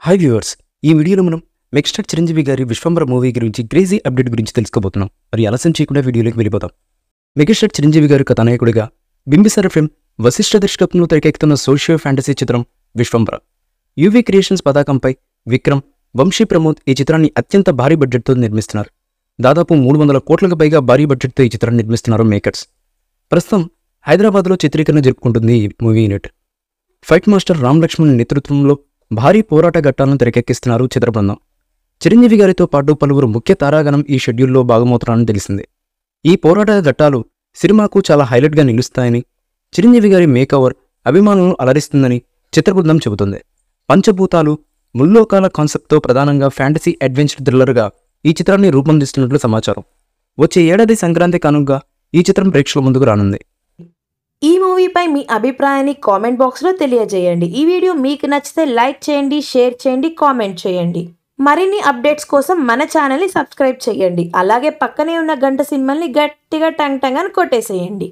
Hi viewers, ఈ వీడియోలో మనం మెగాస్టార్ చిరంజీవి గారి విశ్వంబర మూవీ గురించి క్రేజీ అప్డేట్ గురించి తెలుసుకోబోతున్నాం. మరి ఆలస్యం చేయకుండా వీడియోలోకి వెళ్ళిపోతాం. మెగాస్టార్ చిరంజీవి గారు కథానాయకుడిగా బింబిసార ఫిల్మ్ వశిష్ఠ దర్శకత్వంలో తెరకెక్కుతున్న సోషియో ఫ్యాంటసీ చిత్రం విశ్వంబర. యూవీ క్రియేషన్స్ పతాకంపై విక్రమ్, వంశీ ప్రమోద్ ఈ చిత్రాన్ని అత్యంత భారీ బడ్జెట్తో నిర్మిస్తున్నారు. దాదాపు 300 కోట్లకు పైగా భారీ బడ్జెట్తో ఈ చిత్రాన్ని నిర్మిస్తున్నారు మేకర్స్. ప్రస్తుతం హైదరాబాద్లో చిత్రీకరణ జరుపుకుంటుంది ఈ movie unit. Fight master Ram Lakshman నేతృత్వంలో భారీ పోరాట ఘట్టాలను తెరకెక్కిస్తున్నారు చిత్ర బృందం. చిరంజీవి గారితో పాటు పలువురు ముఖ్య తారాగణం ఈ షెడ్యూల్లో భాగమవుతున్నారని తెలిసింది. ఈ పోరాట ఘట్టాలు సినిమాకు చాలా హైలైట్గా నిలుస్తాయని, చిరంజీవి గారి మేకఓవర్ అభిమానులను అలరిస్తుందని చిత్ర బృందం చెబుతుంది. పంచభూతాలు, ముల్లోకాల కాన్సెప్ట్తో ప్రధానంగా ఫ్యాంటసీ అడ్వెంచర్ థ్రిల్లర్గా ఈ చిత్రాన్ని రూపొందిస్తున్నట్లు సమాచారం. వచ్చే ఏడాది సంక్రాంతి కానుకగా ఈ చిత్రం ప్రేక్షకుల ముందుకు రానుంది. ఈ మూవీపై మీ అభిప్రాయాన్ని కామెంట్ బాక్స్లో తెలియజేయండి. ఈ వీడియో మీకు నచ్చితే లైక్ చేయండి, షేర్ చేయండి, కామెంట్ చేయండి. మరిన్ని అప్డేట్స్ కోసం మన ఛానల్ని సబ్స్క్రైబ్ చేయండి. అలాగే పక్కనే ఉన్న గంట సింబల్ని గట్టిగా టంగ్ టంగ్ అని కొట్టేసేయండి.